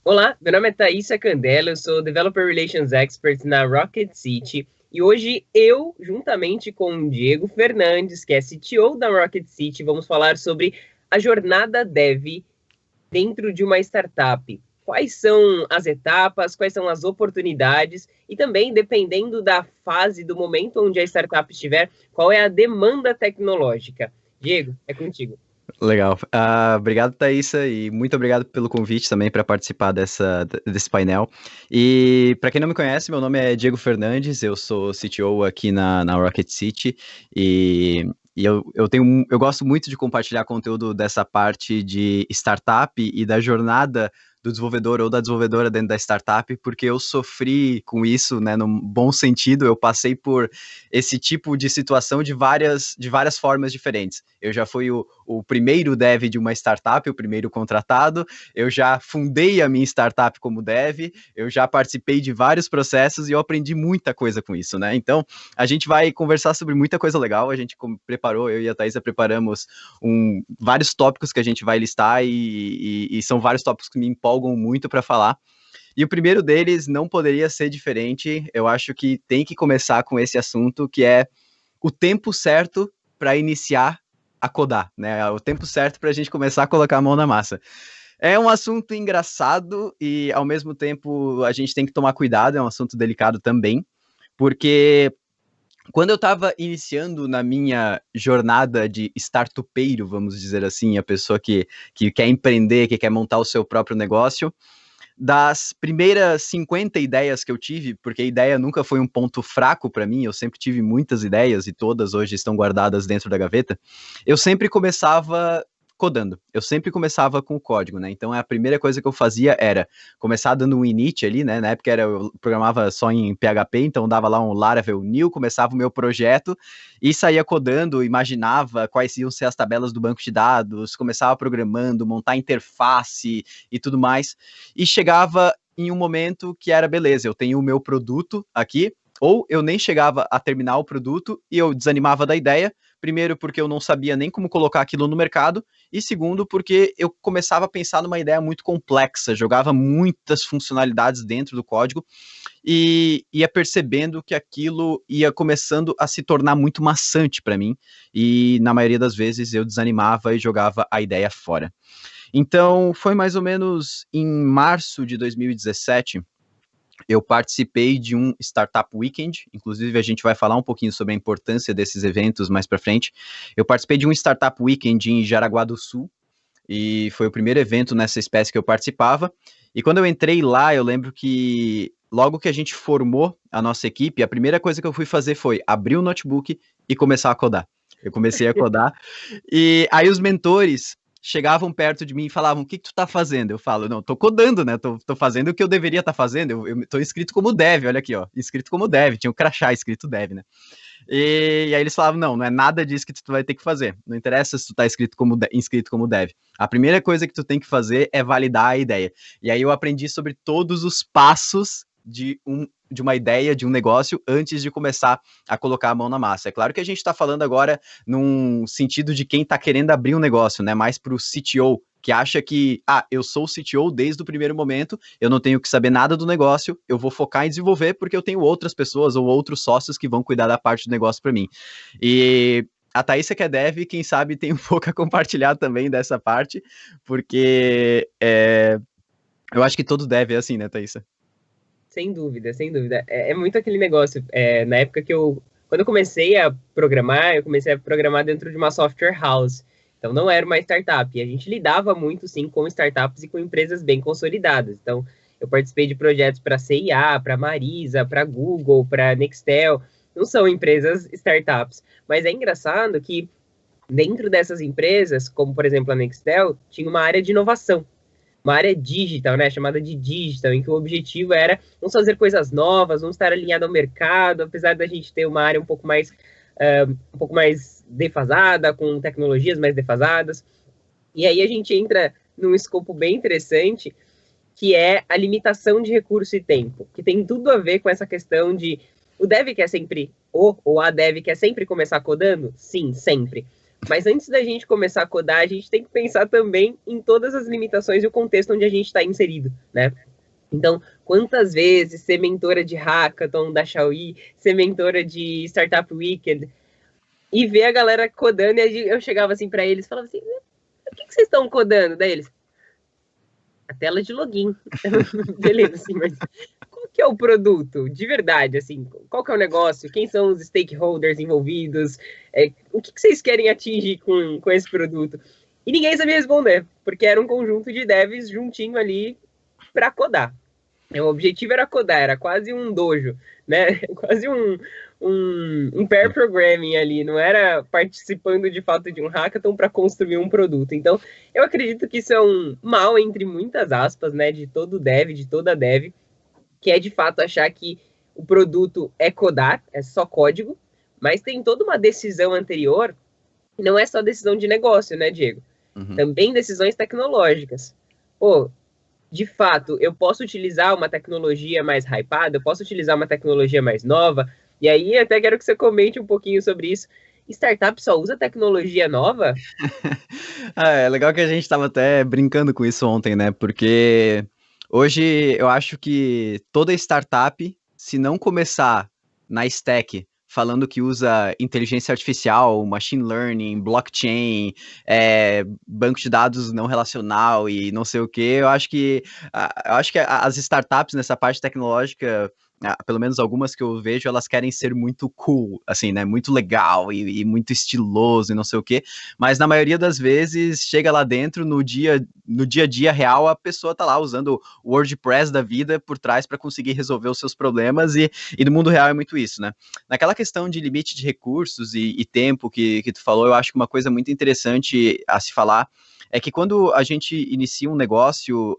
Olá, meu nome é Thaisa Candela, eu sou Developer Relations Expert na Rocket City e hoje eu, juntamente com o Diego Fernandes, que é CTO da Rocket City, vamos falar sobre a jornada dev dentro de uma startup. Quais são as etapas, quais são as oportunidades e também, dependendo da fase, do momento onde a startup estiver, qual é a demanda tecnológica. Diego, é contigo. Legal. Obrigado, Thaisa, e muito obrigado pelo convite também para participar desse painel. E para quem não me conhece, meu nome é Diego Fernandes, eu sou CTO aqui na Rocket City e eu gosto muito de compartilhar conteúdo dessa parte de startup e da jornada do desenvolvedor ou da desenvolvedora dentro da startup, porque eu sofri com isso, né, num bom sentido, eu passei por esse tipo de situação de várias formas diferentes. Eu já fui o primeiro dev de uma startup, o primeiro contratado, eu já fundei a minha startup como dev, eu já participei de vários processos e eu aprendi muita coisa com isso, né? Então, a gente vai conversar sobre muita coisa legal, a gente preparou, eu e a Thaisa preparamos vários tópicos que a gente vai listar e são vários tópicos que me empolgam muito para falar. E o primeiro deles não poderia ser diferente, eu acho que tem que começar com esse assunto, que é o tempo certo para iniciar a codar, né? O tempo certo para a gente começar a colocar a mão na massa. É um assunto engraçado e, ao mesmo tempo, a gente tem que tomar cuidado, é um assunto delicado também, porque quando eu estava iniciando na minha jornada de startupeiro, vamos dizer assim, a pessoa que quer empreender, que quer montar o seu próprio negócio, das primeiras 50 ideias que eu tive, porque a ideia nunca foi um ponto fraco para mim, eu sempre tive muitas ideias e todas hoje estão guardadas dentro da gaveta, eu sempre começava codando. Eu sempre começava com o código, né? Então a primeira coisa que eu fazia era começar dando um init ali, né? Na época eu programava só em PHP, então dava lá um Laravel new, começava o meu projeto e saía codando, imaginava quais iam ser as tabelas do banco de dados, começava programando, montar interface e tudo mais. E chegava em um momento que era beleza, eu tenho o meu produto aqui, ou eu nem chegava a terminar o produto e eu desanimava da ideia, primeiro porque eu não sabia nem como colocar aquilo no mercado, e segundo porque eu começava a pensar numa ideia muito complexa, jogava muitas funcionalidades dentro do código e ia percebendo que aquilo ia começando a se tornar muito maçante para mim, e na maioria das vezes eu desanimava e jogava a ideia fora. Então, foi mais ou menos em março de 2017, eu participei de um Startup Weekend, inclusive a gente vai falar um pouquinho sobre a importância desses eventos mais para frente. Eu participei de um Startup Weekend em Jaraguá do Sul, e foi o primeiro evento nessa espécie que eu participava. E quando eu entrei lá, eu lembro que logo que a gente formou a nossa equipe, a primeira coisa que eu fui fazer foi abrir o notebook e começar a codar. Eu comecei a codar e aí os mentores chegavam perto de mim e falavam: o que tu tá fazendo? Eu falo: não, tô codando, né? Tô fazendo o que eu deveria estar fazendo. Eu tô inscrito como dev, olha aqui, ó. Inscrito como dev, tinha um crachá escrito dev, né? E aí eles falavam: não é nada disso que tu vai ter que fazer. Não interessa se tu tá inscrito como dev. A primeira coisa que tu tem que fazer é validar a ideia. E aí eu aprendi sobre todos os passos de uma ideia, de um negócio, antes de começar a colocar a mão na massa. É claro que a gente está falando agora num sentido de quem está querendo abrir um negócio, né? Mais para o CTO, que acha que, eu sou o CTO desde o primeiro momento, eu não tenho que saber nada do negócio, eu vou focar em desenvolver porque eu tenho outras pessoas ou outros sócios que vão cuidar da parte do negócio para mim. E a Thaisa, que é dev, quem sabe tem um pouco a compartilhar também dessa parte, porque eu acho que todo dev é assim, né, Thaisa? Sem dúvida, sem dúvida. É muito aquele negócio. Na época quando eu comecei a programar, eu comecei a programar dentro de uma software house. Então não era uma startup. E a gente lidava muito, sim, com startups e com empresas bem consolidadas. Então eu participei de projetos para CIA, para Marisa, para Google, para Nextel. Não são empresas startups. Mas é engraçado que dentro dessas empresas, como por exemplo a Nextel, tinha uma área de inovação, uma área digital, né, chamada de digital, em que o objetivo era vamos fazer coisas novas, vamos estar alinhado ao mercado, apesar da gente ter uma área um pouco mais defasada, com tecnologias mais defasadas. E aí a gente entra num escopo bem interessante, que é a limitação de recurso e tempo, que tem tudo a ver com essa questão de o dev quer sempre, ou a dev quer sempre começar codando? Sim, sempre. Mas antes da gente começar a codar, a gente tem que pensar também em todas as limitações e o contexto onde a gente está inserido, né? Então, quantas vezes ser mentora de Hackathon da Xiaoyi, ser mentora de Startup Weekend, e ver a galera codando, e eu chegava assim para eles, falava assim, o que vocês estão codando? Daí eles, a tela de login. Beleza, assim, mas qual que é o produto, de verdade, assim, qual que é o negócio, quem são os stakeholders envolvidos, o que vocês querem atingir com esse produto? E ninguém sabia responder, porque era um conjunto de devs juntinho ali para codar. O objetivo era codar, era quase um dojo, né? Quase um pair programming ali, não era participando de fato de um hackathon para construir um produto. Então, eu acredito que isso é um mal, entre muitas aspas, né, de todo dev, de toda dev, que é de fato achar que o produto é codar, é só código, mas tem toda uma decisão anterior, e não é só decisão de negócio, né, Diego? Uhum. Também decisões tecnológicas. Pô, de fato, eu posso utilizar uma tecnologia mais hypada, eu posso utilizar uma tecnologia mais nova, e aí até quero que você comente um pouquinho sobre isso. Startup só usa tecnologia nova? É legal que a gente estava até brincando com isso ontem, né? Porque hoje eu acho que toda startup, se não começar na stack falando que usa inteligência artificial, machine learning, blockchain, banco de dados não relacional e não sei o que, eu acho que as startups nessa parte tecnológica, pelo menos algumas que eu vejo, elas querem ser muito cool, assim, né? Muito legal e muito estiloso e não sei o quê. Mas na maioria das vezes, chega lá dentro, no dia a dia real, a pessoa tá lá usando o WordPress da vida por trás para conseguir resolver os seus problemas e no mundo real é muito isso, né? Naquela questão de limite de recursos e tempo que tu falou, eu acho que uma coisa muito interessante a se falar é que quando a gente inicia um negócio,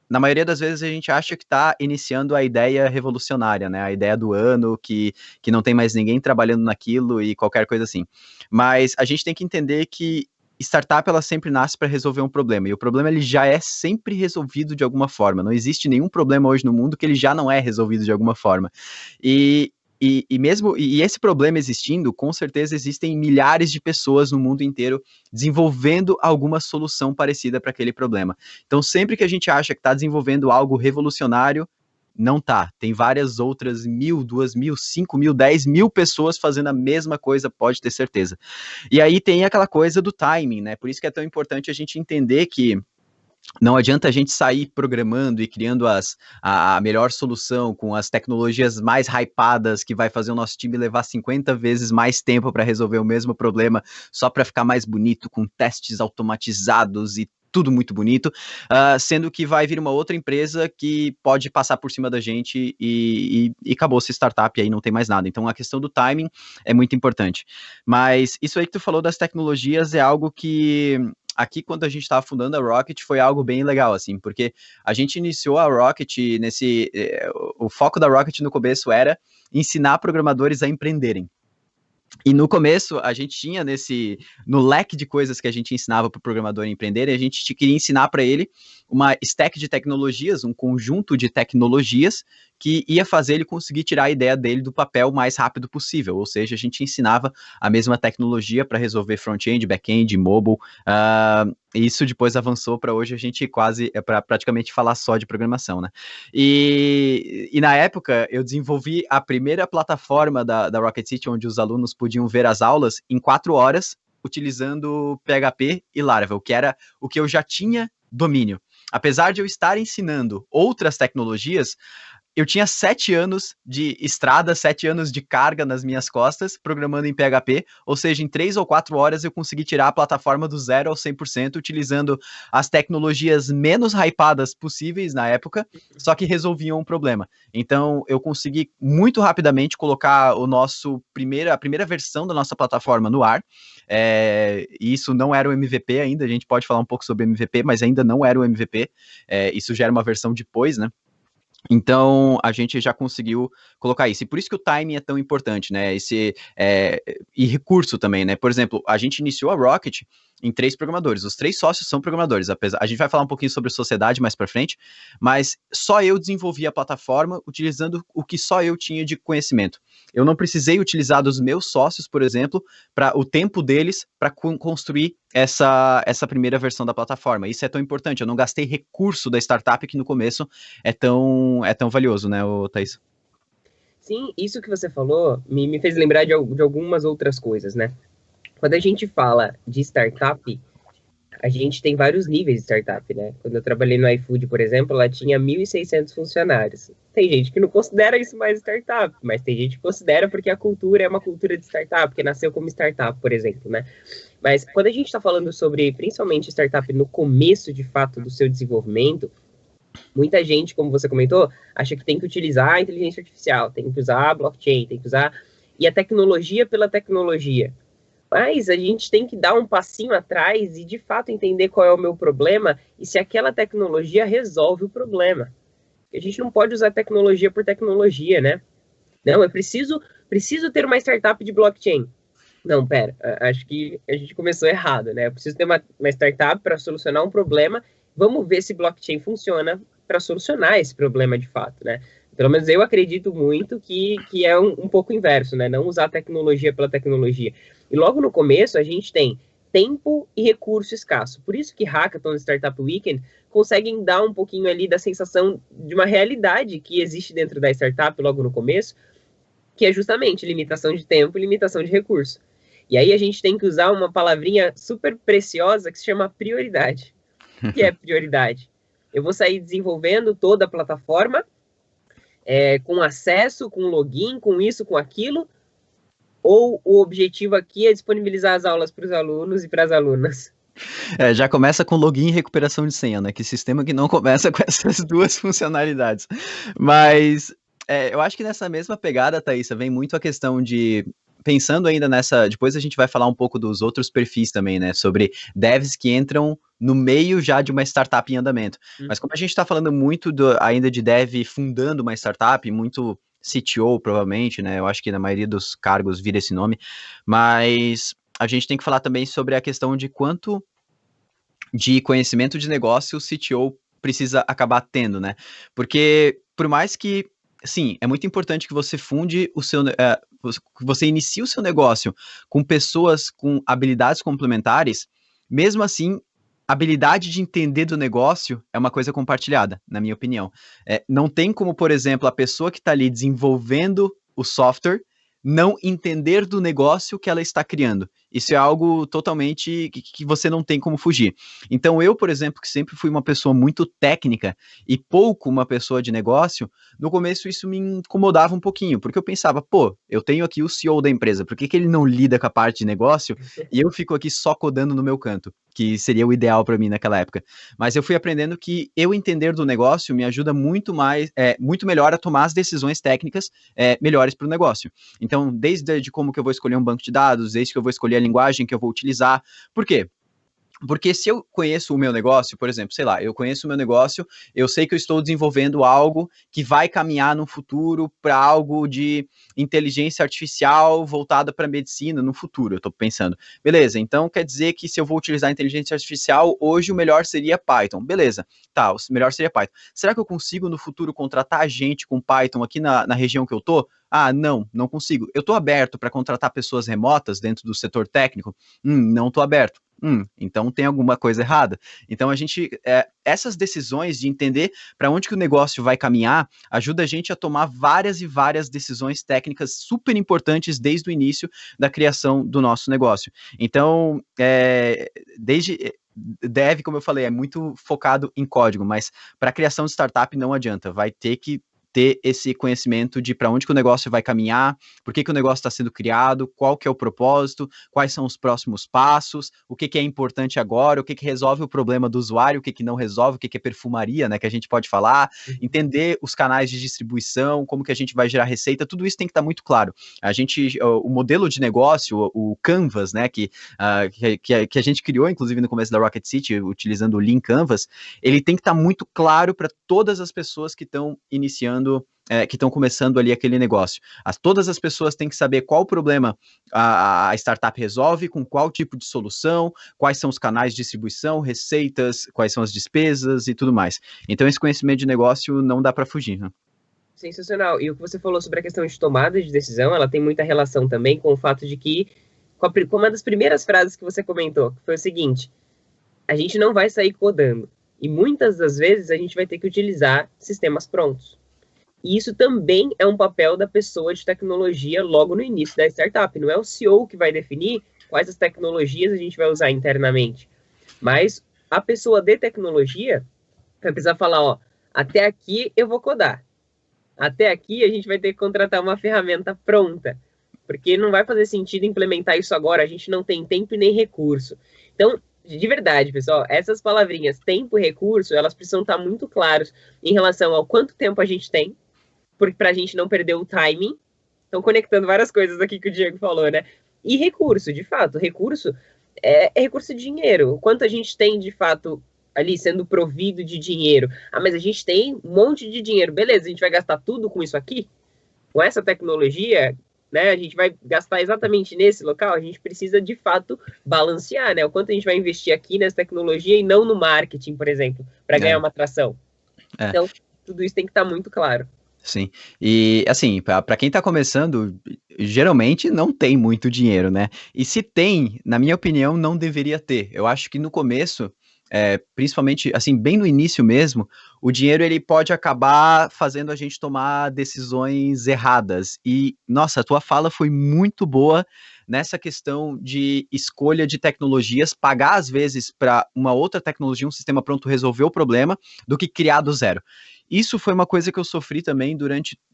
na maioria das vezes a gente acha que está iniciando a ideia revolucionária, né? A ideia do ano, que não tem mais ninguém trabalhando naquilo e qualquer coisa assim. Mas a gente tem que entender que startup ela sempre nasce para resolver um problema, e o problema ele já é sempre resolvido de alguma forma. Não existe nenhum problema hoje no mundo que ele já não é resolvido de alguma forma. E esse problema existindo, com certeza existem milhares de pessoas no mundo inteiro desenvolvendo alguma solução parecida para aquele problema. Então, sempre que a gente acha que está desenvolvendo algo revolucionário, não tá. Tem várias outras 1.000, 2.000, 5.000, 10.000 pessoas fazendo a mesma coisa, pode ter certeza. E aí tem aquela coisa do timing, né? Por isso que é tão importante a gente entender que não adianta a gente sair programando e criando a melhor solução com as tecnologias mais hypadas que vai fazer o nosso time levar 50 vezes mais tempo para resolver o mesmo problema só para ficar mais bonito, com testes automatizados e tudo muito bonito, sendo que vai vir uma outra empresa que pode passar por cima da gente e acabou-se startup, e aí não tem mais nada. Então a questão do timing é muito importante. Mas isso aí que tu falou das tecnologias é algo que aqui, quando a gente estava fundando a Rocket, foi algo bem legal, assim, porque a gente iniciou a Rocket o foco da Rocket no começo era ensinar programadores a empreenderem. E no começo, a gente tinha no leque de coisas que a gente ensinava para o programador empreender, a gente queria ensinar para ele uma stack de tecnologias, um conjunto de tecnologias que ia fazer ele conseguir tirar a ideia dele do papel o mais rápido possível. Ou seja, a gente ensinava a mesma tecnologia para resolver front-end, back-end, mobile. Isso depois avançou para hoje a gente para praticamente falar só de programação, né? E na época eu desenvolvi a primeira plataforma da Rocket City onde os alunos podiam ver as aulas em 4 horas utilizando PHP e Laravel, que era o que eu já tinha domínio. Apesar de eu estar ensinando outras tecnologias, eu tinha 7 anos de estrada, 7 anos de carga nas minhas costas, programando em PHP, ou seja, em 3 ou 4 horas eu consegui tirar a plataforma do 0 ao 100%, utilizando as tecnologias menos hypadas possíveis na época, só que resolviam um problema. Então, eu consegui muito rapidamente colocar a primeira versão da nossa plataforma no ar. E isso não era o MVP ainda, a gente pode falar um pouco sobre o MVP, mas ainda não era o MVP, isso já era uma versão depois, né? Então, a gente já conseguiu colocar isso. E por isso que o timing é tão importante, né? E recurso também, né? Por exemplo, a gente iniciou a Rocket em 3 programadores. Os 3 sócios são programadores. A gente vai falar um pouquinho sobre sociedade mais para frente, mas só eu desenvolvi a plataforma utilizando o que só eu tinha de conhecimento. Eu não precisei utilizar dos meus sócios, por exemplo, para o tempo deles para construir essa primeira versão da plataforma. Isso é tão importante. Eu não gastei recurso da startup que no começo é tão valioso, né, Thaís? Sim, isso que você falou me fez lembrar de algumas outras coisas, né? Quando a gente fala de startup, a gente tem vários níveis de startup, né? Quando eu trabalhei no iFood, por exemplo, ela tinha 1.600 funcionários. Tem gente que não considera isso mais startup, mas tem gente que considera porque a cultura é uma cultura de startup, porque nasceu como startup, por exemplo, né? Mas quando a gente está falando sobre, principalmente, startup no começo, de fato, do seu desenvolvimento, muita gente, como você comentou, acha que tem que utilizar a inteligência artificial, tem que usar a blockchain, tem que usar... E a tecnologia pela tecnologia. Mas a gente tem que dar um passinho atrás e, de fato, entender qual é o meu problema e se aquela tecnologia resolve o problema. A gente não pode usar tecnologia por tecnologia, né? Não, eu preciso ter uma startup de blockchain. Não, pera, acho que a gente começou errado, né? Eu preciso ter uma startup para solucionar um problema. Vamos ver se blockchain funciona para solucionar esse problema de fato, né? Pelo menos eu acredito muito que é um pouco inverso, né? Não usar tecnologia pela tecnologia. E logo no começo a gente tem tempo e recurso escasso. Por isso que Hackathon e Startup Weekend conseguem dar um pouquinho ali da sensação de uma realidade que existe dentro da startup logo no começo, que é justamente limitação de tempo e limitação de recurso. E aí a gente tem que usar uma palavrinha super preciosa que se chama prioridade. O que é prioridade? Eu vou sair desenvolvendo toda a plataforma, com acesso, com login, com isso, com aquilo, ou o objetivo aqui é disponibilizar as aulas para os alunos e para as alunas? Já começa com login e recuperação de senha, né? Que sistema que não começa com essas duas funcionalidades. Mas eu acho que nessa mesma pegada, Thaisa, vem muito a questão de... Pensando ainda nessa... Depois a gente vai falar um pouco dos outros perfis também, né? Sobre devs que entram no meio já de uma startup em andamento. Mas como a gente está falando muito ainda de dev fundando uma startup, muito CTO, provavelmente, né? Eu acho que na maioria dos cargos vira esse nome. Mas a gente tem que falar também sobre a questão de quanto de conhecimento de negócio o CTO precisa acabar tendo, né? Porque por mais que, sim, é muito importante que você funde o seu, que você inicie o seu negócio com pessoas com habilidades complementares, mesmo assim, a habilidade de entender do negócio é uma coisa compartilhada, na minha opinião. Não tem como, por exemplo, a pessoa que está ali desenvolvendo o software não entender do negócio que ela está criando. Isso é algo totalmente que você não tem como fugir. Então eu, por exemplo, que sempre fui uma pessoa muito técnica e pouco uma pessoa de negócio, no começo isso me incomodava um pouquinho, porque eu pensava, pô, eu tenho aqui o CEO da empresa, por que ele não lida com a parte de negócio e eu fico aqui só codando no meu canto, que seria o ideal para mim naquela época. Mas eu fui aprendendo que eu entender do negócio me ajuda muito melhor a tomar as decisões técnicas melhores para o negócio. Então, desde como que eu vou escolher um banco de dados, desde que eu vou escolher a linguagem que eu vou utilizar. Por quê? Porque se eu conheço o meu negócio, por exemplo, sei lá, eu conheço o meu negócio, eu sei que eu estou desenvolvendo algo que vai caminhar no futuro para algo de inteligência artificial voltada para medicina no futuro, eu estou pensando. Beleza, então quer dizer que se eu vou utilizar inteligência artificial, hoje o melhor seria Python. Beleza, tá, o melhor seria Python. Será que eu consigo no futuro contratar gente com Python aqui na região que eu tô? Ah, não consigo. Eu estou aberto para contratar pessoas remotas dentro do setor técnico? Não estou aberto. Então tem alguma coisa errada. Então essas decisões de entender para onde que o negócio vai caminhar, ajuda a gente a tomar várias e várias decisões técnicas super importantes desde o início da criação do nosso negócio. Então, Dev, como eu falei, é muito focado em código, mas para a criação de startup não adianta, vai ter que ter esse conhecimento de para onde que o negócio vai caminhar, por que o negócio está sendo criado, qual que é o propósito, quais são os próximos passos, o que é importante agora, o que resolve o problema do usuário, o que não resolve, o que é perfumaria, né, que a gente pode falar, entender os canais de distribuição, como que a gente vai gerar receita, tudo isso tem que estar muito claro. O modelo de negócio, o Canvas, né, que a gente criou, inclusive, no começo da Rocket City, utilizando o Lean Canvas, ele tem que estar muito claro para todas as pessoas que estão iniciando que estão começando ali aquele negócio. Todas as pessoas têm que saber qual problema a startup resolve, com qual tipo de solução, quais são os canais de distribuição, receitas, quais são as despesas e tudo mais. Então, esse conhecimento de negócio não dá para fugir, né? Sensacional. E o que você falou sobre a questão de tomada de decisão, ela tem muita relação também com o fato de que, com uma das primeiras frases que você comentou, que foi o seguinte: a gente não vai sair codando. E muitas das vezes a gente vai ter que utilizar sistemas prontos. E isso também é um papel da pessoa de tecnologia logo no início da startup. Não é o CEO que vai definir quais as tecnologias a gente vai usar internamente. Mas a pessoa de tecnologia vai precisar falar, ó, até aqui eu vou codar. Até aqui a gente vai ter que contratar uma ferramenta pronta. Porque não vai fazer sentido implementar isso agora, a gente não tem tempo e nem recurso. Então, de verdade, pessoal, essas palavrinhas, tempo e recurso, elas precisam estar muito claras em relação ao quanto tempo a gente tem, para a gente não perder o timing. Estão conectando várias coisas aqui que o Diego falou, né? E recurso, de fato, recurso é recurso de dinheiro. O quanto a gente tem, de fato, ali sendo provido de dinheiro. Ah, mas a gente tem um monte de dinheiro. Beleza, a gente vai gastar tudo com isso aqui? Com essa tecnologia, né? A gente vai gastar exatamente nesse local? A gente precisa, de fato, balancear, né? O quanto a gente vai investir aqui nessa tecnologia e não no marketing, por exemplo, para ganhar uma atração. Então, tudo isso tem que estar muito claro. Sim, e assim, para quem tá começando, geralmente não tem muito dinheiro, né? E se tem, na minha opinião, não deveria ter. Eu acho que no começo, principalmente, assim, bem no início mesmo, o dinheiro ele pode acabar fazendo a gente tomar decisões erradas. E, nossa, a tua fala foi muito boa nessa questão de escolha de tecnologias, pagar às vezes para uma outra tecnologia, um sistema pronto resolver o problema, do que criar do zero. Isso foi uma coisa que eu sofri também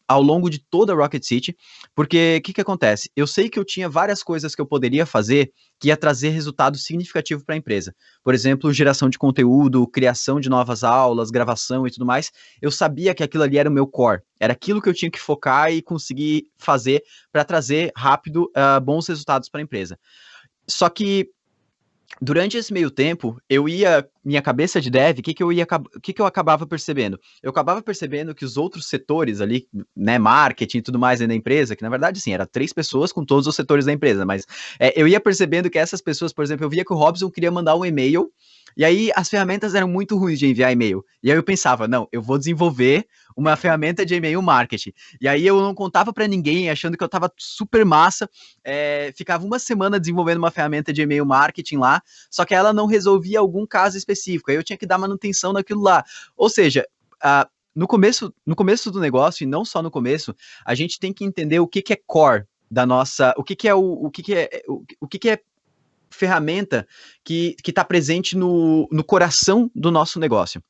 ao longo de toda a Rocket City, porque o que acontece? Eu sei que eu tinha várias coisas que eu poderia fazer que ia trazer resultado significativo para a empresa. Por exemplo, geração de conteúdo, criação de novas aulas, gravação e tudo mais. Eu sabia que aquilo ali era o meu core. Era aquilo que eu tinha que focar e conseguir fazer para trazer rápido bons resultados para a empresa. Só que durante esse meio tempo, minha cabeça de dev, o que eu acabava percebendo? Eu acabava percebendo que os outros setores ali, né, marketing e tudo mais dentro da empresa, que na verdade, sim, era 3 pessoas com todos os setores da empresa, mas eu ia percebendo que essas pessoas, por exemplo, eu via que o Robson queria mandar um e-mail, e aí as ferramentas eram muito ruins de enviar e-mail. E aí eu pensava, não, eu vou desenvolver uma ferramenta de e-mail marketing. E aí eu não contava para ninguém, achando que eu tava super massa, ficava uma semana desenvolvendo uma ferramenta de e-mail marketing lá, só que ela não resolvia algum caso específico, aí eu tinha que dar manutenção naquilo lá. Ou seja, no começo do negócio, e não só no começo, a gente tem que entender o que é core da nossa, o que é ferramenta que está presente no coração do nosso negócio.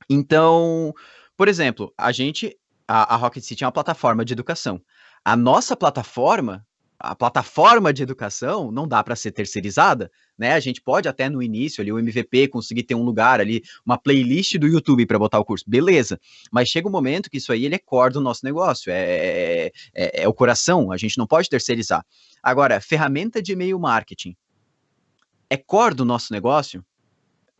Então, por exemplo, a Rocket City é uma plataforma de educação. A nossa plataforma, a plataforma de educação, não dá para ser terceirizada, né? A gente pode até no início ali, o MVP, conseguir ter um lugar ali, uma playlist do YouTube para botar o curso, beleza. Mas chega um momento que isso aí ele é core do nosso negócio, é o coração, a gente não pode terceirizar. Agora, ferramenta de e-mail marketing é core do nosso negócio?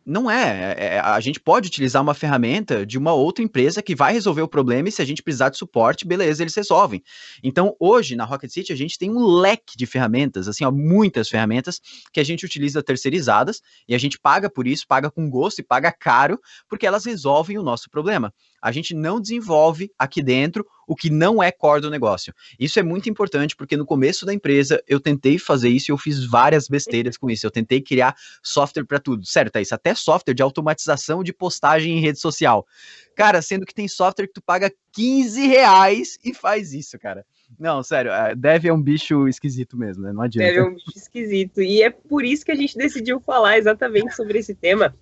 Não a gente pode utilizar uma ferramenta de uma outra empresa que vai resolver o problema e se a gente precisar de suporte, beleza, eles resolvem. Então, hoje, na Rocket City, a gente tem um leque de ferramentas, assim, ó, muitas ferramentas que a gente utiliza terceirizadas e a gente paga por isso, paga com gosto e paga caro, porque elas resolvem o nosso problema. A gente não desenvolve aqui dentro o que não é core do negócio. Isso é muito importante, porque no começo da empresa eu tentei fazer isso e eu fiz várias besteiras com isso. Eu tentei criar software para tudo. Sério, Thaís, até software de automatização de postagem em rede social. Cara, sendo que tem software que tu paga R$ 15 e faz isso, cara. Não, sério, dev é um bicho esquisito mesmo, né? Não adianta. Dev é um bicho esquisito. E é por isso que a gente decidiu falar exatamente sobre esse tema,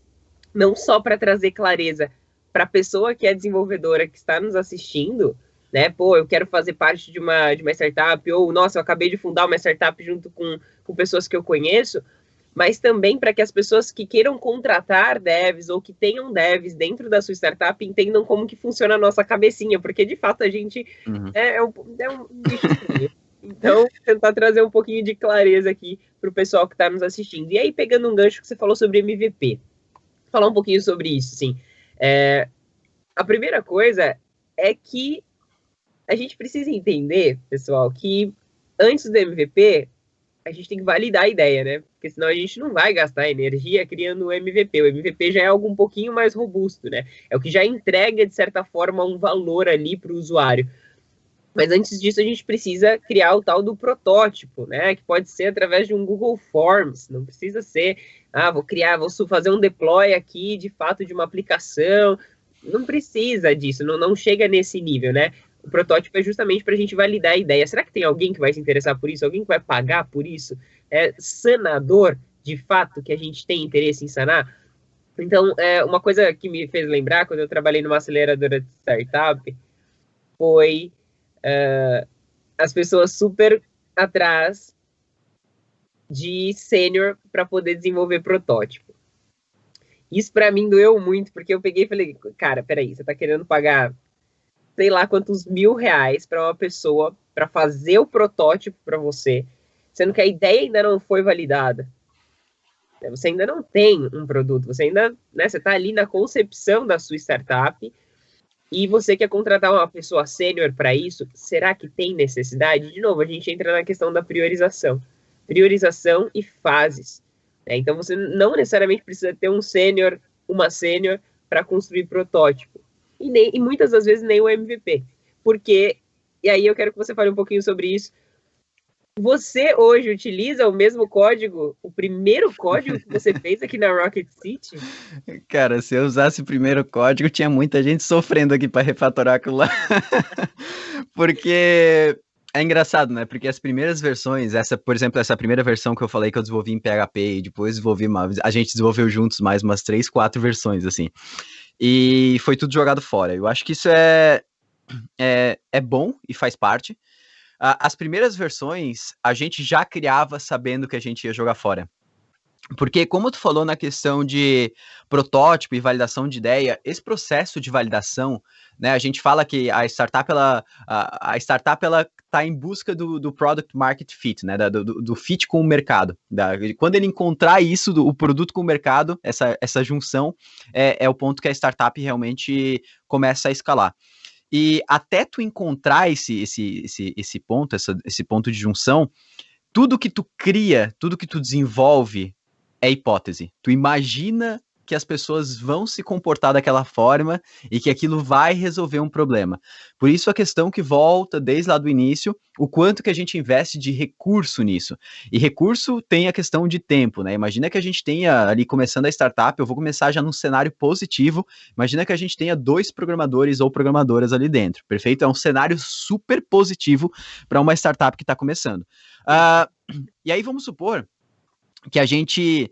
não só para trazer clareza para a pessoa que é desenvolvedora, que está nos assistindo, né? Pô, eu quero fazer parte de uma startup, ou, nossa, eu acabei de fundar uma startup junto com pessoas que eu conheço, mas também para que as pessoas que queiram contratar devs ou que tenham devs dentro da sua startup entendam como que funciona a nossa cabecinha, porque de fato a gente é um bicho estranho. Então, tentar trazer um pouquinho de clareza aqui para o pessoal que está nos assistindo. E aí, pegando um gancho que você falou sobre MVP, falar um pouquinho sobre isso, assim. A primeira coisa é que a gente precisa entender, pessoal, que antes do MVP, a gente tem que validar a ideia, né? Porque senão a gente não vai gastar energia criando o MVP. O MVP já é algo um pouquinho mais robusto, né? É o que já entrega, de certa forma, um valor ali para o usuário. Mas antes disso, a gente precisa criar o tal do protótipo, né? Que pode ser através de um Google Forms. Não precisa ser, vou fazer um deploy aqui, de fato, de uma aplicação. Não precisa disso, não chega nesse nível, né? O protótipo é justamente para a gente validar a ideia. Será que tem alguém que vai se interessar por isso? Alguém que vai pagar por isso? É sanador, de fato, que a gente tem interesse em sanar? Então, uma coisa que me fez lembrar, quando eu trabalhei numa aceleradora de startup, foi as pessoas super atrás de sênior para poder desenvolver protótipo. Isso para mim doeu muito, porque eu peguei e falei, cara, peraí, você tá querendo pagar sei lá quantos R$ 1.000 para uma pessoa para fazer o protótipo para você, sendo que a ideia ainda não foi validada. Você ainda não tem um produto, você ainda, né, você está ali na concepção da sua startup e você quer contratar uma pessoa sênior para isso. Será que tem necessidade? De novo, a gente entra na questão da priorização. Priorização e fases. Né? Então, você não necessariamente precisa ter um sênior, uma sênior para construir protótipo. E muitas das vezes nem o MVP. Porque, e aí eu quero que você fale um pouquinho sobre isso, você hoje utiliza o mesmo código, o primeiro código que você fez aqui na Rocket City? Cara, se eu usasse o primeiro código, tinha muita gente sofrendo aqui para refatorar aquilo lá. Porque é engraçado, né? Porque as primeiras versões, por exemplo, essa primeira versão que eu falei que eu desenvolvi em PHP e depois a gente desenvolveu juntos mais umas 3, 4 versões, assim. E foi tudo jogado fora. Eu acho que isso é bom e faz parte. As primeiras versões, a gente já criava sabendo que a gente ia jogar fora. Porque, como tu falou na questão de protótipo e validação de ideia, esse processo de validação, né, a gente fala que a startup ela está em busca do product market fit, né, do fit com o mercado. Quando ele encontrar isso, o produto com o mercado, essa junção, é o ponto que a startup realmente começa a escalar. E até tu encontrar esse ponto de junção, tudo que tu cria, tudo que tu desenvolve é hipótese. Tu imagina que as pessoas vão se comportar daquela forma e que aquilo vai resolver um problema. Por isso a questão que volta desde lá do início, o quanto que a gente investe de recurso nisso. E recurso tem a questão de tempo, né? Imagina que a gente tenha ali começando a startup, eu vou começar já num cenário positivo, imagina que a gente tenha 2 programadores ou programadoras ali dentro, perfeito? É um cenário super positivo para uma startup que está começando. E aí vamos supor que a gente,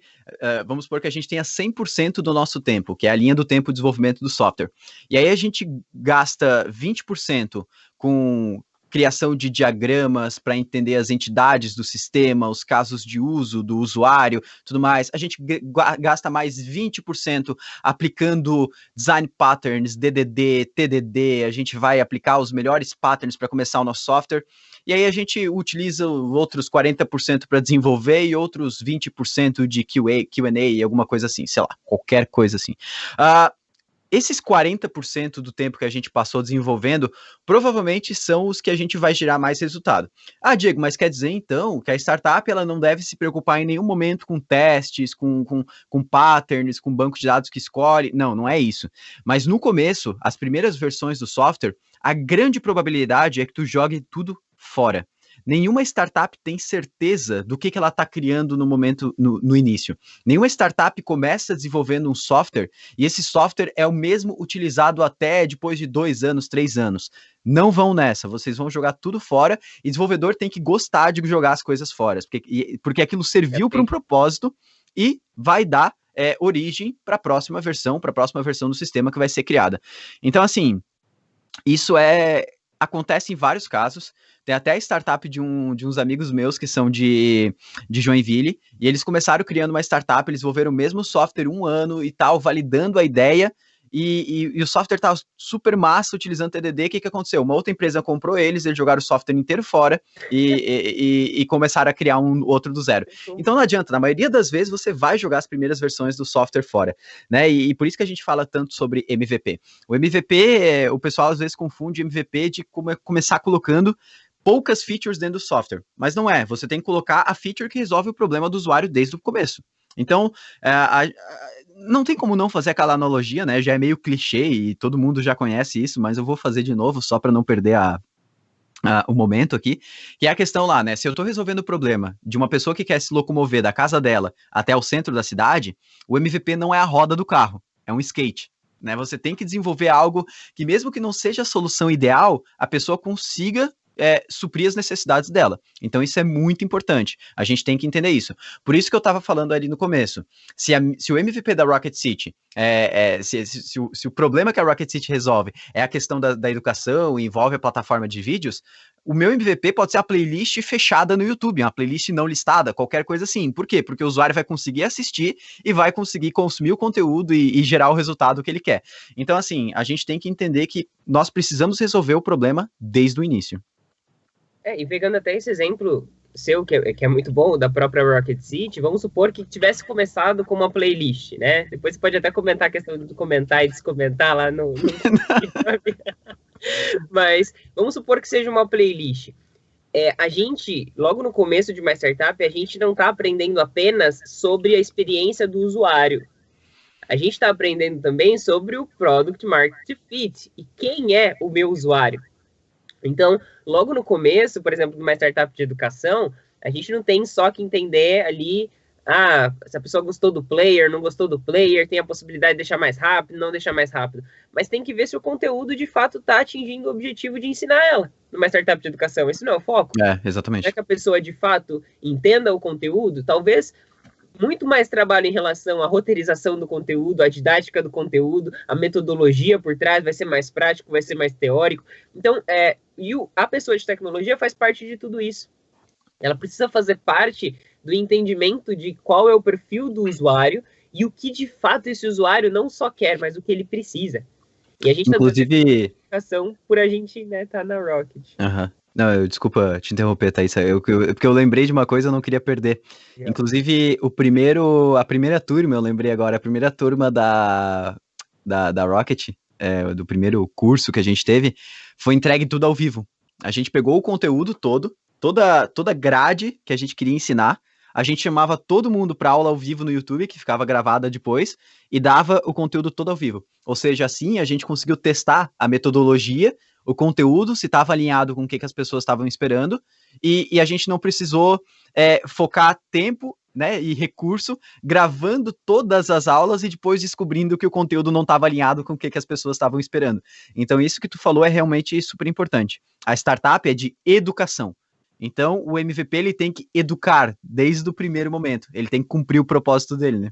tenha 100% do nosso tempo, que é a linha do tempo de desenvolvimento do software. E aí a gente gasta 20% com criação de diagramas para entender as entidades do sistema, os casos de uso do usuário, tudo mais. A gente gasta mais 20% aplicando design patterns, DDD, TDD, a gente vai aplicar os melhores patterns para começar o nosso software. E aí a gente utiliza outros 40% para desenvolver e outros 20% de Q&A e alguma coisa assim, sei lá, qualquer coisa assim. Esses 40% do tempo que a gente passou desenvolvendo, provavelmente são os que a gente vai gerar mais resultado. Diego, mas quer dizer então que a startup ela não deve se preocupar em nenhum momento com testes, com patterns, com banco de dados que escolhe? Não é isso. Mas no começo, as primeiras versões do software, a grande probabilidade é que tu jogue tudo fora. Nenhuma startup tem certeza do que ela está criando no momento, no início. Nenhuma startup começa desenvolvendo um software e esse software é o mesmo utilizado até depois de 2 anos, 3 anos. Não vão nessa, vocês vão jogar tudo fora e o desenvolvedor tem que gostar de jogar as coisas fora, porque aquilo serviu para um propósito e vai dar origem para a próxima versão do sistema que vai ser criada. Então, assim, isso acontece em vários casos. Tem até a startup de uns amigos meus que são de Joinville, e eles começaram criando uma startup, eles desenvolveram o mesmo software 1 ano e tal, validando a ideia, e o software estava super massa utilizando TDD. O que aconteceu? Uma outra empresa comprou eles jogaram o software inteiro fora e começaram a criar um outro do zero. Então não adianta, na maioria das vezes você vai jogar as primeiras versões do software fora, né? E por isso que a gente fala tanto sobre MVP. O MVP, o pessoal às vezes confunde MVP de começar colocando poucas features dentro do software, mas não é. Você tem que colocar a feature que resolve o problema do usuário desde o começo. Então, não tem como não fazer aquela analogia, né? Já é meio clichê e todo mundo já conhece isso, mas eu vou fazer de novo só para não perder o momento aqui, que é a questão lá, né? Se eu estou resolvendo o problema de uma pessoa que quer se locomover da casa dela até o centro da cidade, o MVP não é a roda do carro, é um skate. Né? Você tem que desenvolver algo que, mesmo que não seja a solução ideal, a pessoa consiga suprir as necessidades dela. Então isso é muito importante. A gente tem que entender isso. Por isso que eu estava falando ali no começo. Se o MVP da Rocket City, se o problema que a Rocket City resolve é a questão da educação e envolve a plataforma de vídeos, o meu MVP pode ser a playlist fechada no YouTube, uma playlist não listada, qualquer coisa assim. Por quê? Porque o usuário vai conseguir assistir e vai conseguir consumir o conteúdo e gerar o resultado que ele quer. Então, assim, a gente tem que entender que nós precisamos resolver o problema desde o início. E pegando até esse exemplo seu, que é muito bom, da própria Rocket City, vamos supor que tivesse começado com uma playlist, né? Depois você pode até comentar a questão de comentar e descomentar lá no Mas vamos supor que seja uma playlist. A gente, logo no começo de uma startup, a gente não está aprendendo apenas sobre a experiência do usuário. A gente está aprendendo também sobre o Product Market Fit e quem é o meu usuário. Então, logo no começo, por exemplo, de uma startup de educação, a gente não tem só que entender ali, se a pessoa gostou do player, não gostou do player, tem a possibilidade de deixar mais rápido, não deixar mais rápido. Mas tem que ver se o conteúdo, de fato, está atingindo o objetivo de ensinar ela numa startup de educação. Esse não é o foco? Exatamente. É que a pessoa, de fato, entenda o conteúdo, talvez muito mais trabalho em relação à roteirização do conteúdo, à didática do conteúdo, a metodologia por trás vai ser mais prático, vai ser mais teórico. Então, a pessoa de tecnologia faz parte de tudo isso. Ela precisa fazer parte do entendimento de qual é o perfil do usuário e o que, de fato, esse usuário não só quer, mas o que ele precisa. E a gente inclusive por a gente, né, tá na Rocket. Não, desculpa te interromper, Thaís, porque eu lembrei de uma coisa, eu não queria perder. Inclusive, a primeira turma, eu lembrei agora, a primeira turma da Rocket, do primeiro curso que a gente teve, foi entregue tudo ao vivo. A gente pegou o conteúdo todo, toda grade que a gente queria ensinar, a gente chamava todo mundo para aula ao vivo no YouTube, que ficava gravada depois, e dava o conteúdo todo ao vivo. Ou seja, assim, a gente conseguiu testar a metodologia, o conteúdo, se estava alinhado com o que as pessoas estavam esperando, e a gente não precisou focar tempo, né, e recurso gravando todas as aulas e depois descobrindo que o conteúdo não estava alinhado com o que as pessoas estavam esperando. Então isso que tu falou é realmente super importante. A startup é de educação. Então o MVP ele tem que educar desde o primeiro momento. Ele tem que cumprir o propósito dele, né?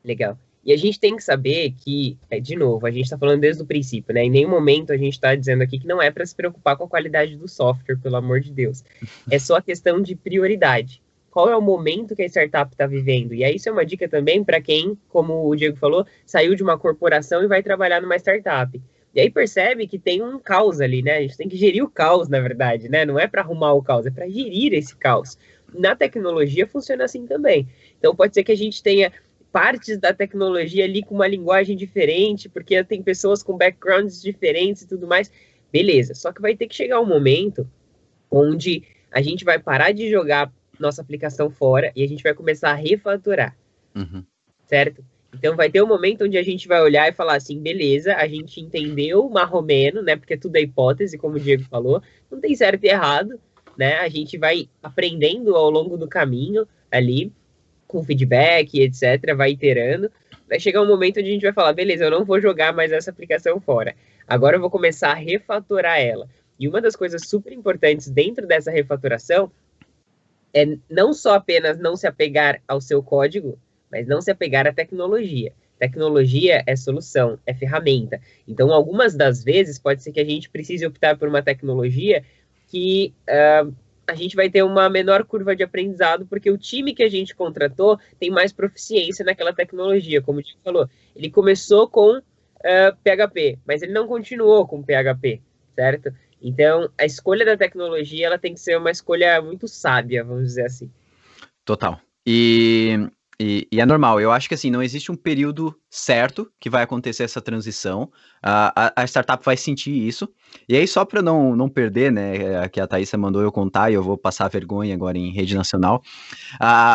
Legal. E a gente tem que saber que, de novo, a gente está falando desde o princípio, né? Em nenhum momento a gente está dizendo aqui que não é para se preocupar com a qualidade do software, pelo amor de Deus. É só questão de prioridade. Qual é o momento que a startup está vivendo? E aí isso é uma dica também para quem, como o Diego falou, saiu de uma corporação e vai trabalhar numa startup. E aí percebe que tem um caos ali, né? A gente tem que gerir o caos, na verdade, né? Não é para arrumar o caos, é para gerir esse caos. Na tecnologia funciona assim também. Então pode ser que a gente tenha partes da tecnologia ali com uma linguagem diferente, porque tem pessoas com backgrounds diferentes e tudo mais. Beleza, só que vai ter que chegar um momento onde a gente vai parar de jogar nossa aplicação fora e a gente vai começar a refatorar, certo? Então vai ter um momento onde a gente vai olhar e falar assim, beleza, a gente entendeu marromeno, né, porque tudo é hipótese, como o Diego falou, não tem certo e errado, né, a gente vai aprendendo ao longo do caminho ali, com feedback, etc., vai iterando, vai chegar um momento onde a gente vai falar, beleza, eu não vou jogar mais essa aplicação fora, agora eu vou começar a refatorar ela. E uma das coisas super importantes dentro dessa refatoração é não só apenas não se apegar ao seu código, mas não se apegar à tecnologia. Tecnologia é solução, é ferramenta. Então, algumas das vezes, pode ser que a gente precise optar por uma tecnologia que a gente vai ter uma menor curva de aprendizado, porque o time que a gente contratou tem mais proficiência naquela tecnologia, como o Tiago falou. Ele começou com PHP, mas ele não continuou com PHP, certo? Então, a escolha da tecnologia, ela tem que ser uma escolha muito sábia, vamos dizer assim. Total. E é normal, eu acho que assim, não existe um período certo que vai acontecer essa transição, a startup vai sentir isso, e aí só para não perder, né, que a Thaísa mandou eu contar, e eu vou passar vergonha agora em rede nacional,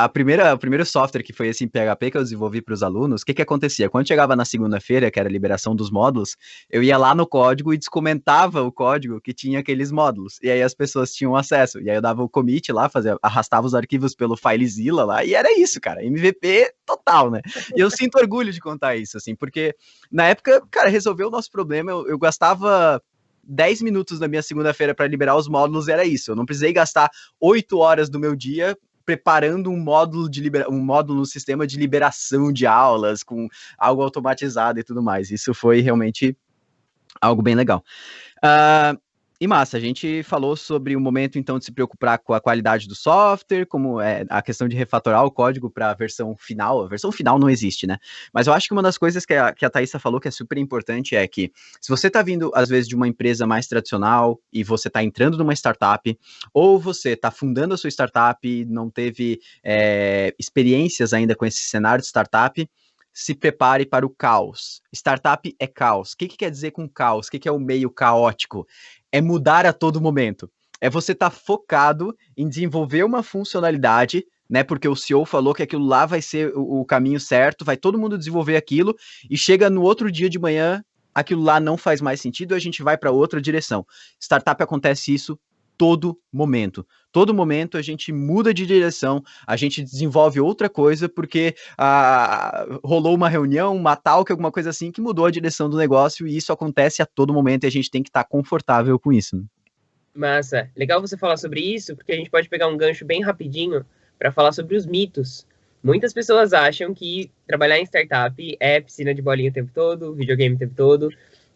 o primeiro software que foi esse em PHP que eu desenvolvi para os alunos, o que acontecia? Quando chegava na segunda-feira, que era a liberação dos módulos, eu ia lá no código e descomentava o código que tinha aqueles módulos, e aí as pessoas tinham acesso, e aí eu dava o commit lá, arrastava os arquivos pelo FileZilla lá, e era isso, cara, MVP total, né? E eu sinto orgulho de contar isso, assim, porque na época, cara, resolveu o nosso problema, eu gastava 10 minutos na minha segunda-feira para liberar os módulos, era isso, eu não precisei gastar 8 horas do meu dia preparando um módulo no sistema de liberação de aulas, com algo automatizado e tudo mais. Isso foi realmente algo bem legal. E massa, a gente falou sobre o momento, então, de se preocupar com a qualidade do software, como é a questão de refatorar o código para a versão final. A versão final não existe, né? Mas eu acho que uma das coisas que a Thaísa falou que é super importante é que se você está vindo, às vezes, de uma empresa mais tradicional e você está entrando numa startup, ou você está fundando a sua startup e não teve experiências ainda com esse cenário de startup, se prepare para o caos. Startup é caos. O que quer dizer com caos? O que é o meio caótico? É mudar a todo momento. É você estar focado em desenvolver uma funcionalidade, né? Porque o CEO falou que aquilo lá vai ser o caminho certo, vai todo mundo desenvolver aquilo, e chega no outro dia de manhã, aquilo lá não faz mais sentido, a gente vai para outra direção. Startup acontece isso todo momento. Todo momento a gente muda de direção, a gente desenvolve outra coisa, porque rolou uma reunião, uma talk, alguma coisa assim, que mudou a direção do negócio, e isso acontece a todo momento, e a gente tem que estar confortável com isso. Né? Massa. Legal você falar sobre isso, porque a gente pode pegar um gancho bem rapidinho para falar sobre os mitos. Muitas pessoas acham que trabalhar em startup é piscina de bolinha o tempo todo, videogame o tempo todo.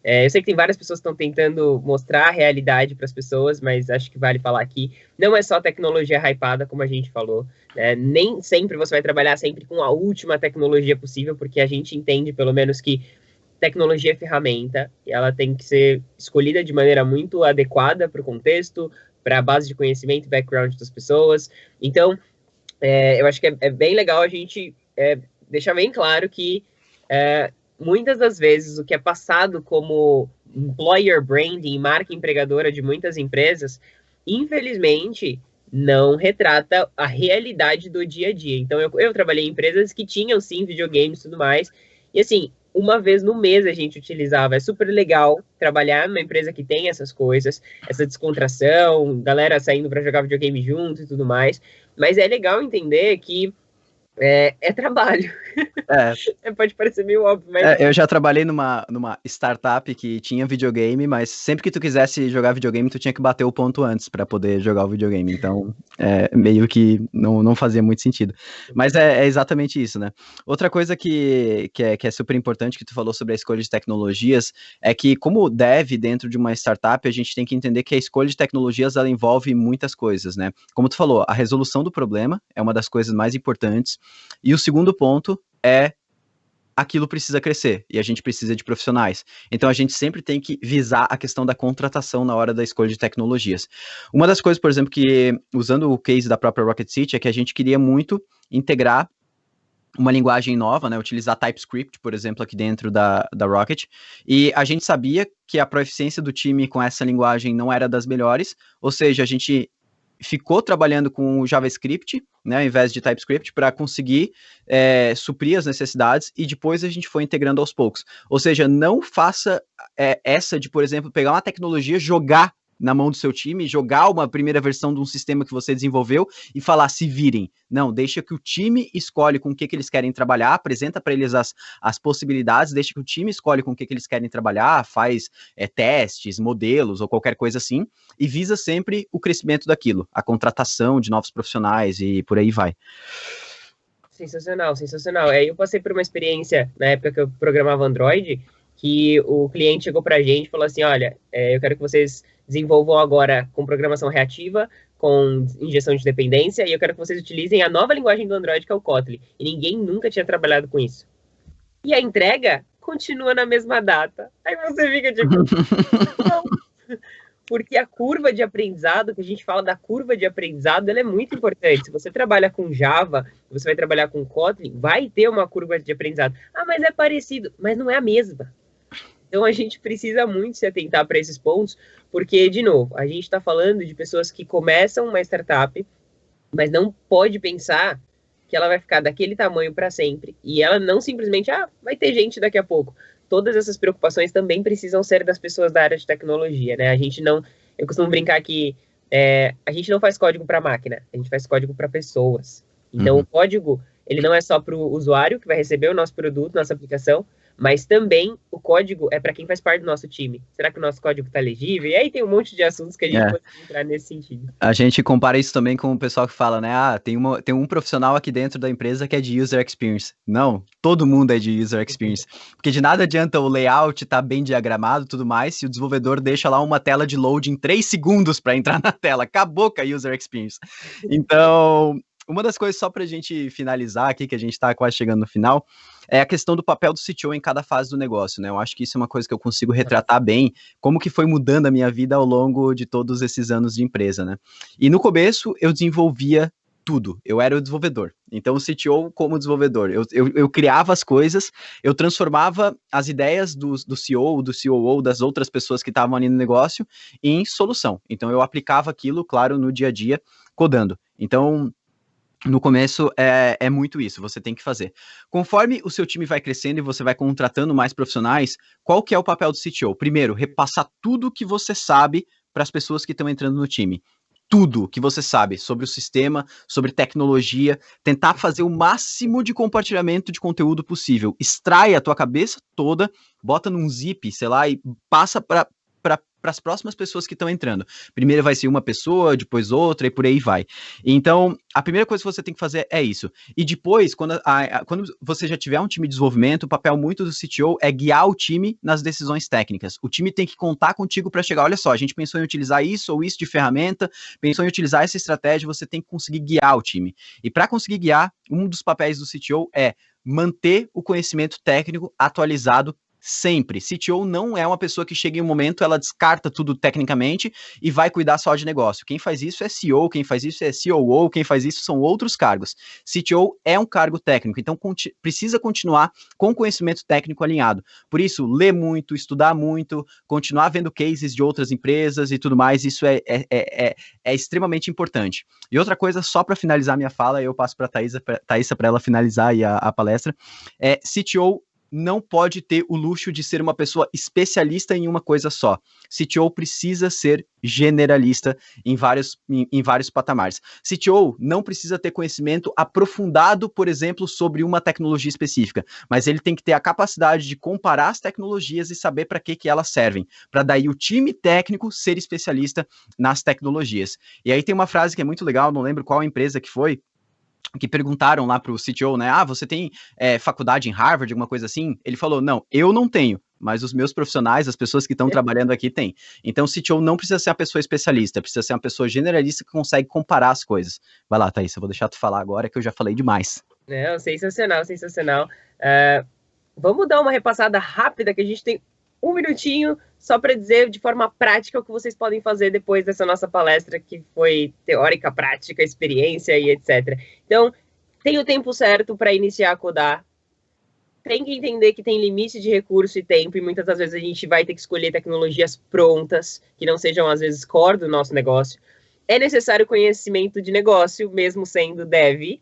Eu sei que tem várias pessoas que estão tentando mostrar a realidade para as pessoas, mas acho que vale falar aqui. Não é só tecnologia hypada, como a gente falou. Nem sempre você vai trabalhar sempre com a última tecnologia possível, porque a gente entende, pelo menos, que tecnologia é ferramenta, e ela tem que ser escolhida de maneira muito adequada para o contexto, para a base de conhecimento e background das pessoas. Então, eu acho que é bem legal a gente deixar bem claro que muitas das vezes o que é passado como employer branding, marca empregadora de muitas empresas, infelizmente não retrata a realidade do dia a dia. Então, eu trabalhei em empresas que tinham, sim, videogames e tudo mais, e assim, uma vez no mês a gente utilizava. É super legal trabalhar numa empresa que tem essas coisas, essa descontração, galera saindo para jogar videogame junto e tudo mais, mas é legal entender que é trabalho. Pode parecer meio óbvio, mas... eu já trabalhei numa startup que tinha videogame, mas sempre que tu quisesse jogar videogame, tu tinha que bater o ponto antes para poder jogar o videogame. Então, meio que não fazia muito sentido. Mas é exatamente isso, né? Outra coisa que é super importante, que tu falou sobre a escolha de tecnologias, é que como dev dentro de uma startup, a gente tem que entender que a escolha de tecnologias, ela envolve muitas coisas, né? Como tu falou, a resolução do problema é uma das coisas mais importantes. E o segundo ponto é aquilo precisa crescer e a gente precisa de profissionais. Então a gente sempre tem que visar a questão da contratação na hora da escolha de tecnologias. Uma das coisas, por exemplo, que usando o case da própria Rocket City, é que a gente queria muito integrar uma linguagem nova, né, utilizar TypeScript, por exemplo, aqui dentro da Rocket, e a gente sabia que a proficiência do time com essa linguagem não era das melhores, ou seja, a gente ficou trabalhando com o JavaScript, né, ao invés de TypeScript, para conseguir suprir as necessidades, e depois a gente foi integrando aos poucos. Ou seja, não faça essa de, por exemplo, pegar uma tecnologia, jogar na mão do seu time, jogar uma primeira versão de um sistema que você desenvolveu e falar, se virem. Não, deixa que o time escolhe com o que eles querem trabalhar, apresenta para eles as possibilidades, deixa que o time escolhe com o que eles querem trabalhar, faz testes, modelos ou qualquer coisa assim, e visa sempre o crescimento daquilo, a contratação de novos profissionais e por aí vai. Sensacional, sensacional. Eu passei por uma experiência, na época que eu programava Android, que o cliente chegou para a gente e falou assim, olha, eu quero que vocês desenvolvam agora com programação reativa, com injeção de dependência, e eu quero que vocês utilizem a nova linguagem do Android, que é o Kotlin. E ninguém nunca tinha trabalhado com isso. E a entrega continua na mesma data. Aí você fica tipo, não. Porque a curva de aprendizado, que a gente fala da curva de aprendizado, ela é muito importante. Se você trabalha com Java, você vai trabalhar com Kotlin, vai ter uma curva de aprendizado. Ah, mas é parecido, mas não é a mesma. Então a gente precisa muito se atentar para esses pontos, porque, de novo, a gente está falando de pessoas que começam uma startup, mas não pode pensar que ela vai ficar daquele tamanho para sempre. E ela não simplesmente, vai ter gente daqui a pouco. Todas essas preocupações também precisam ser das pessoas da área de tecnologia, né? A gente não... Eu costumo brincar que a gente não faz código para máquina, a gente faz código para pessoas. Então, o código, ele não é só para o usuário que vai receber o nosso produto, nossa aplicação, mas também o código é para quem faz parte do nosso time. Será que o nosso código está legível? E aí tem um monte de assuntos que a gente pode entrar nesse sentido. A gente compara isso também com o pessoal que fala, né? Tem um profissional aqui dentro da empresa que é de User Experience. Não, todo mundo é de User Experience. Porque de nada adianta o layout estar bem diagramado e tudo mais, se o desenvolvedor deixa lá uma tela de load em 3 segundos para entrar na tela. Acabou com a User Experience. Então... Uma das coisas, só para a gente finalizar aqui, que a gente está quase chegando no final, é a questão do papel do CTO em cada fase do negócio, né? Eu acho que isso é uma coisa que eu consigo retratar bem, como que foi mudando a minha vida ao longo de todos esses anos de empresa, né? E no começo, eu desenvolvia tudo, eu era o desenvolvedor. Então, o CTO como desenvolvedor, eu criava as coisas, eu transformava as ideias do CEO, do COO, das outras pessoas que estavam ali no negócio, em solução. Então, eu aplicava aquilo, claro, no dia a dia, codando. Então... No começo é muito isso, você tem que fazer. Conforme o seu time vai crescendo e você vai contratando mais profissionais, qual que é o papel do CTO? Primeiro, repassar tudo que você sabe para as pessoas que estão entrando no time. Tudo que você sabe sobre o sistema, sobre tecnologia, tentar fazer o máximo de compartilhamento de conteúdo possível. Extrai a tua cabeça toda, bota num zip, sei lá, e passa para as próximas pessoas que estão entrando. Primeiro vai ser uma pessoa, depois outra, e por aí vai. Então, a primeira coisa que você tem que fazer é isso. E depois, quando você já tiver um time de desenvolvimento, o papel muito do CTO é guiar o time nas decisões técnicas. O time tem que contar contigo para chegar, olha só, a gente pensou em utilizar isso ou isso de ferramenta, pensou em utilizar essa estratégia, você tem que conseguir guiar o time. E para conseguir guiar, um dos papéis do CTO é manter o conhecimento técnico atualizado sempre. CTO não é uma pessoa que chega em um momento, ela descarta tudo tecnicamente e vai cuidar só de negócio. Quem faz isso é CEO, quem faz isso é COO, quem faz isso são outros cargos. CTO é um cargo técnico, então precisa continuar com conhecimento técnico alinhado. Por isso, ler muito, estudar muito, continuar vendo cases de outras empresas e tudo mais, isso é extremamente importante. E outra coisa, só para finalizar minha fala, eu passo para a Thaisa para ela finalizar aí a palestra, CTO não pode ter o luxo de ser uma pessoa especialista em uma coisa só. CTO precisa ser generalista em vários patamares. CTO não precisa ter conhecimento aprofundado, por exemplo, sobre uma tecnologia específica, mas ele tem que ter a capacidade de comparar as tecnologias e saber para que elas servem, para daí o time técnico ser especialista nas tecnologias. E aí tem uma frase que é muito legal, não lembro qual empresa que foi, que perguntaram lá para o CTO, né, você tem faculdade em Harvard, alguma coisa assim? Ele falou, não, eu não tenho, mas os meus profissionais, as pessoas que estão trabalhando aqui têm. Então o CTO não precisa ser uma pessoa especialista, precisa ser uma pessoa generalista que consegue comparar as coisas. Vai lá, Thaís, eu vou deixar tu falar agora que eu já falei demais. Não, sensacional, sensacional. Vamos dar uma repassada rápida, que a gente tem um minutinho só para dizer de forma prática o que vocês podem fazer depois dessa nossa palestra, que foi teórica, prática, experiência e etc. Então, tem o tempo certo para iniciar a codar. Tem que entender que tem limite de recurso e tempo, e muitas das vezes a gente vai ter que escolher tecnologias prontas, que não sejam, às vezes, core do nosso negócio. É necessário conhecimento de negócio, mesmo sendo dev.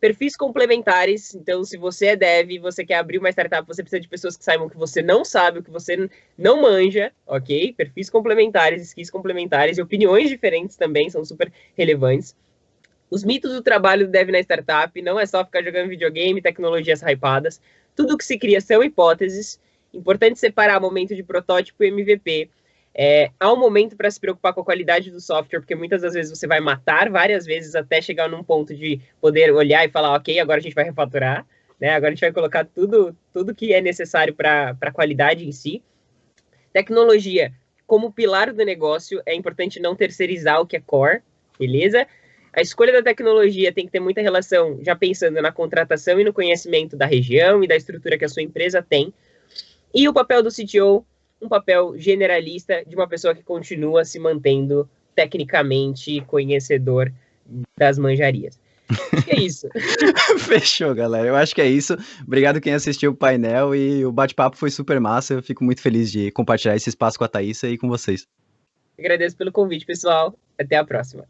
Perfis complementares, então se você é dev e você quer abrir uma startup, você precisa de pessoas que saibam o que você não sabe, o que você não manja, ok? Perfis complementares, skills complementares e opiniões diferentes também são super relevantes. Os mitos do trabalho do dev na startup não é só ficar jogando videogame, tecnologias hypadas. Tudo que se cria são hipóteses. Importante separar momento de protótipo e MVP. Há um momento para se preocupar com a qualidade do software, porque muitas das vezes você vai matar várias vezes até chegar num ponto de poder olhar e falar, ok, agora a gente vai refatorar, né? Agora a gente vai colocar tudo que é necessário para a qualidade em si. Tecnologia, como pilar do negócio, é importante não terceirizar o que é core, beleza? A escolha da tecnologia tem que ter muita relação, já pensando na contratação e no conhecimento da região e da estrutura que a sua empresa tem. E o papel do CTO, um papel generalista de uma pessoa que continua se mantendo tecnicamente conhecedor das manjarias. Acho que é isso. Fechou, galera. Eu acho que é isso. Obrigado quem assistiu o painel e o bate-papo foi super massa. Eu fico muito feliz de compartilhar esse espaço com a Thaísa e com vocês. Agradeço pelo convite, pessoal. Até a próxima.